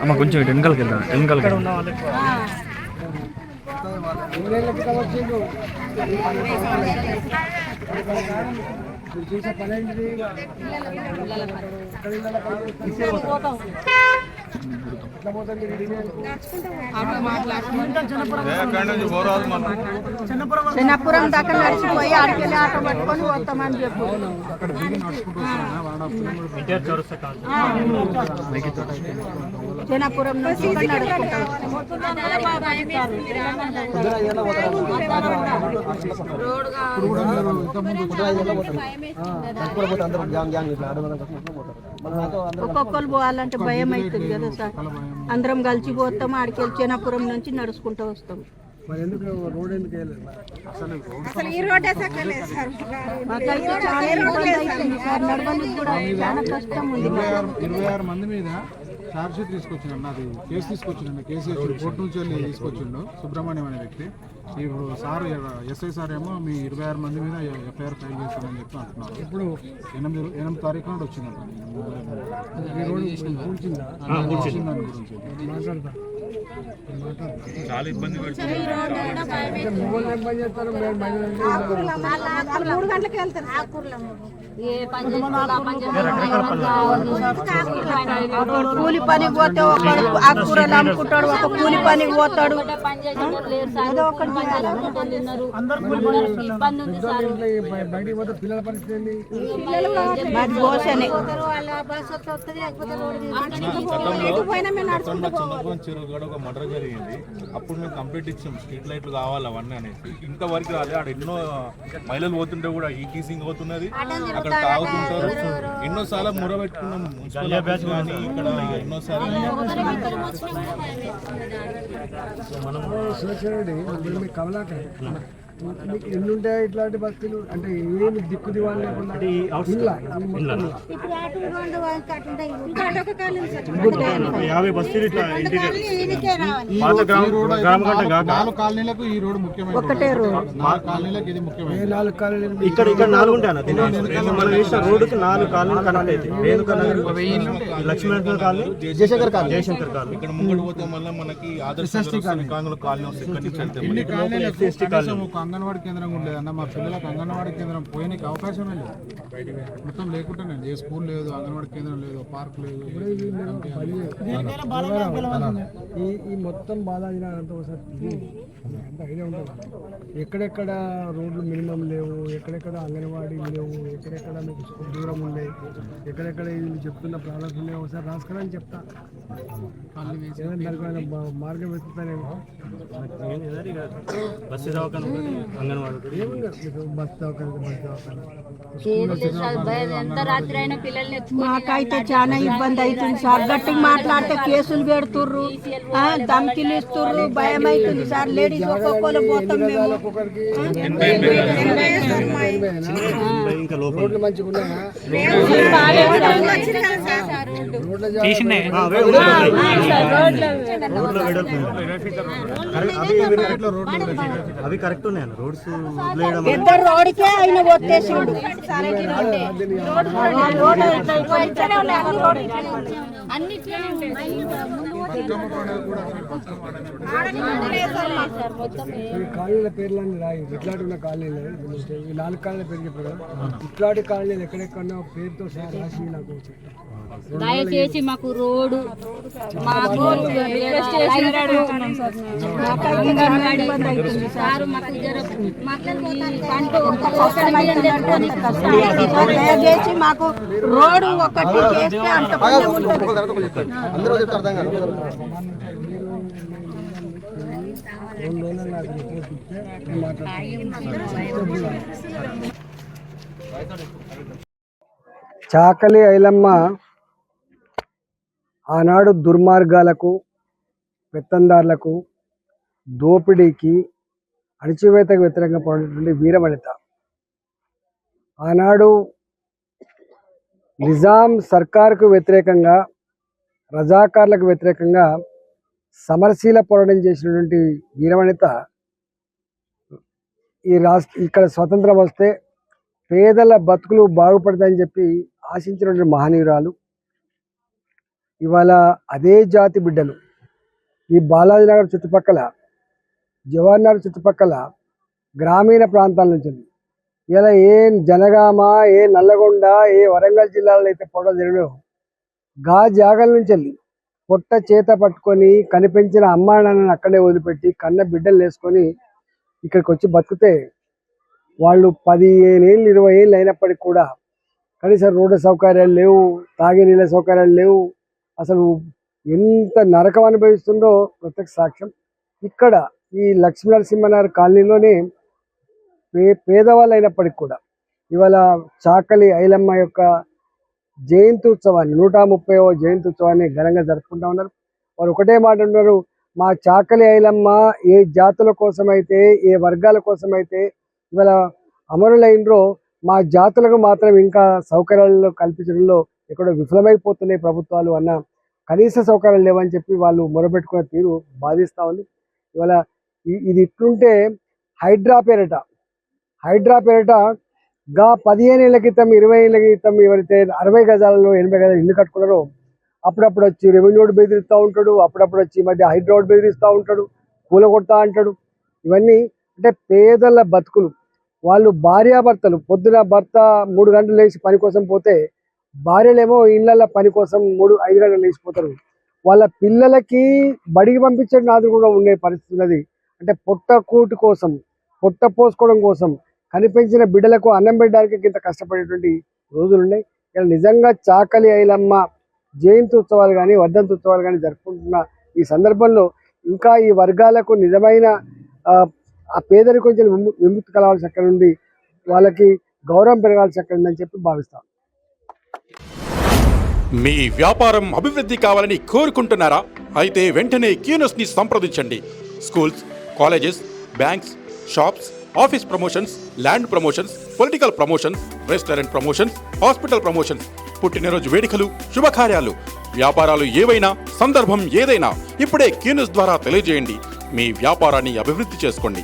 అమ్మ కొంచెం వెనకాలకి వెళ్దాం, వెనకాలకి చిన్నపురం దాకా నడిచిపోయి ఆడికెళ్ళి ఆటో పట్టుకొని పోతామని చెప్పు. చిన్నపురం నుంచి ఒక్కొక్కరు పోవాలంటే భయం అవుతుంది కదా సార్. అందరం కలిసి పోతాం, ఆడికెళ్ళి చిన్నపురం నుంచి నడుచుకుంటూ వస్తాం. అసలు ఈ రోడ్డే సక్కలేదు సార్. మాకైతే చాలా ఇబ్బంది అవుతుంది సార్, నడవడానికి కూడా చాలా కష్టం ఉంది. 26 మంది మీద ఛార్జ్ షీట్ తీసుకొచ్చిండు, నాది కేసు తీసుకొచ్చిండు. కేసు కోర్టు నుంచి వెళ్ళి తీసుకొచ్చిండు సుబ్రహ్మణ్యం అనే వ్యక్తి. ఇప్పుడు సార్ ఎస్ఐ సార్ ఏమో మీ 26 మంది మీద ఎఫ్ఐఆర్ ఫైల్ చేస్తామని చెప్పి అంటున్నారు. ఇప్పుడు 8 తారీఖు నాడు వచ్చిందంట. చాలా ఇబ్బంది పడుతుంది. 3 గంటలకు వెళ్తారు కూలి పనికి పోతే ఒకడు ఆకుకూరలు అమ్ముకుంటాడు, ఒక కూలి పనికి పోతాడు. మర్డర్ జరిగింది. అప్పుడు మేము కంప్లీట్ ఇచ్చాం, స్ట్రీట్ లైట్లు కావాలి అవన్నీ అనేసి. ఇంతవరకు రాలేదు. ఆడ ఎన్నో మహిళలు పోతుంటే కూడా ఈ టీసింగ్ అవుతున్నది, అక్కడ తాగుతుంటారు. ఎన్నోసార్లు మొర పెట్టుకున్నాం కానీ ఇక్కడ ఎన్నోసార్లు ఎన్ని ఉంటాయి ఇట్లాంటి బస్తీలు? అంటే ఏమి దిక్కు దివాళ్ళు లేకుండా 50 బస్తీలు ఇట్లా ఇంటీరియర్ 4 కాలనీలకు ఈ రోడ్డు ముఖ్యమైన. ఒకటే రోడ్ 4 కాలనీలకు ఇది ముఖ్యమైన. 4 కాలనీలు ఇక్కడ 4 ఉంటాయి. మనం వేసిన రోడ్డుకి 4 కాలనీలు కనెక్ట్ అయితే లక్ష్మీనగర్ కాలనీ, జయశంకర్ కాలనీ. ఇక్కడ ముంగడు పోతే మళ్ళీ మనకి ఆదర్శ కాలనీ అంగన్వాడీ కేంద్రం కూడా లేదన్న. మా పిల్లలకు అంగన్వాడీ కేంద్రం పోయడానికి అవకాశమే లేదు. మొత్తం లేకుండానే ఏ స్కూల్ లేదు, అంగన్వాడీ కేంద్రం లేదు, పార్క్ లేదు. ఈ మొత్తం బాలాజీ అంతా ఒకసారి అంత ఐడియా ఉంటుంది. ఎక్కడెక్కడ రోడ్లు మినిమం లేవు, ఎక్కడెక్కడ అంగన్వాడీ లేవు, ఎక్కడెక్కడ మీకు స్కూల్ దూరం ఉన్నాయి, ఎక్కడెక్కడ వీళ్ళు చెప్తున్న ప్రాబ్లమ్స్ ఉన్నాయి ఒకసారి రాసుకుని చెప్తా. మార్గం వెతుకుతానేమో. బస్సు దవాఖాన, అంగన్వాడీ, బస్ దవాఖాన. మాకైతే చాలా ఇబ్బంది అవుతుంది సార్. గట్టిగా మాట్లాడితే కేసులు పెడుతుర్రు, ధమ్కిలు ఇస్తుర్రు, భయం అవుతుంది సార్. లేడీస్ ఒక్కొక్కరు పోతాం మేము. రోడ్లు మంచిగా ఉన్నాయా? అవి కరెక్ట్ ఉన్నాయి రోడ్స్. పెద్ద రోడ్కే ఆయన కొట్టేసిండు. కాలనీల పేర్లన్నీ రాయి. ఇట్లాంటి ఉన్న కాలనీలు ఈ 4 కాలనీల పేరు చెప్పారు. ఇట్లాంటి కాలనీలు ఎక్కడెక్కడో పేరుతో సహా రాసి నాకు దయచేసి మాకు రోడ్డు, మాకు దయచేసి మాకు రోడ్డు ఒకటి చేస్తే అంత చాకలి ఐలమ్మ ఆనాడు దుర్మార్గాలకు, పెత్తందారులకు, దోపిడీకి, అణచివేతకు వ్యతిరేకంగా పోరాడినటువంటి వీరవనిత. ఆనాడు నిజాం సర్కార్కు వ్యతిరేకంగా, రజాకార్లకు వ్యతిరేకంగా సమరశీల పోరాటం చేసినటువంటి వీరవనిత ఇక్కడ స్వతంత్రం వస్తే పేదల బతుకులు బాగుపడతాయని చెప్పి ఆశించినటువంటి మహనీయురాలు. ఇవాళ అదే జాతి బిడ్డలు ఈ బాలాజీనగర్ చుట్టుపక్కల, జవహర్నగర్ చుట్టుపక్కల గ్రామీణ ప్రాంతాల నుంచి ఇలా ఏ జనగామ, ఏ నల్లగొండ, ఏ వరంగల్ జిల్లాలో అయితే పొడ జరిగినో గా జాగల నుంచి వెళ్ళి పొట్ట చేత పట్టుకొని కనిపించిన అమ్మా నాన్నని అక్కడే వదిలిపెట్టి కన్న బిడ్డలు వేసుకొని ఇక్కడికి వచ్చి బతికితే వాళ్ళు 15 ఏళ్ళు 20 ఏళ్ళు అయినప్పటికీ కూడా కనీసం రోడ్డు సౌకర్యాలు లేవు, తాగే నీళ్ళ సౌకర్యాలు లేవు. అసలు ఎంత నరకం అనుభవిస్తుందో ప్రత్యక్ష సాక్ష్యం. ఇక్కడ ఈ లక్ష్మీనరసింహనగర్ కాలనీలోనే పేదవాళ్ళు అయినప్పటికీ కూడా ఇవాళ చాకలి ఐలమ్మ యొక్క జయంతి ఉత్సవాన్ని 130వ జయంతి ఉత్సవాన్ని ఘనంగా జరుపుకుంటా ఉన్నారు. వారు ఒకటే మాట ఉన్నారు, మా చాకలి ఐలమ్మ ఏ జాతుల కోసమైతే, ఏ వర్గాల కోసమైతే ఇవాళ అమరులైనరో మా జాతులకు మాత్రం ఇంకా సౌకర్యాలు కల్పించడంలో ఎక్కడో విఫలమైపోతున్నాయి ప్రభుత్వాలు అన్న కనీస సౌకర్యాలు లేవని చెప్పి వాళ్ళు మొరబెట్టుకునే తీరు బాధిస్తూ ఉంది. ఇవాళ ఇది ఇట్లుంటే హైడ్రా పేరిట గా 15 ఏళ్ల క్రితం 20 ఏళ్ల క్రితం ఎవరైతే 60 గజాలలో 80 గజాలు ఇల్లు కట్టుకున్నారో అప్పుడప్పుడు వచ్చి రెవెన్యూ బెదిరిస్తూ ఉంటాడు, అప్పుడప్పుడు వచ్చి ఈ మధ్య హైడ్రోడ్ బెదిరిస్తూ ఉంటాడు, కూలగొడతా అంటాడు. ఇవన్నీ అంటే పేదల బతుకులు. వాళ్ళు భార్యాభర్తలు పొద్దున భర్త 3 గంటలు లేచి పని కోసం పోతే భార్యలేమో ఇళ్ళల్లో పని కోసం 3-5 గంటలు లేచిపోతారు. వాళ్ళ పిల్లలకి బడికి పంపించే నాది కూడా ఉండే పరిస్థితి ఉన్నది. అంటే పొట్టకూటి కోసం, పొట్ట పోసుకోవడం కోసం కనిపించిన బిడ్డలకు అన్నం పెట్టడానికి ఇంత కష్టపడేటువంటి రోజులు ఉన్నాయి. ఇలా నిజంగా చాకలి ఐలమ్మ జయంతి ఉత్సవాలు కానీ వర్ధంతి ఉత్సవాలు కానీ జరుపుకుంటున్న ఈ సందర్భంలో ఇంకా ఈ వర్గాలకు నిజమైన ఆ పేదరికం కొంచెం విముక్తి కలవాల్సి అక్కడ ఉంది, వాళ్ళకి గౌరవం పెరగాల్సి అక్కడ ఉందని చెప్పి భావిస్తాం. మీ వ్యాపారం అభివృద్ధి కావాలని కోరుకుంటున్నారా? అయితే వెంటనే క్యూనస్ ని సంప్రదించండి. Schools, colleges, banks, shops, office promotions, land promotions, political promotions, restaurant promotions, hospital promotions, పుట్టినరోజు వేడుకలు, శుభకార్యాలు, వ్యాపారాలు ఏవైనా, సందర్భం ఏదైనా ఇప్పుడే క్యూనస్ ద్వారా తెలియజేయండి. మీ వ్యాపారాన్ని అభివృద్ధి చేసుకోండి.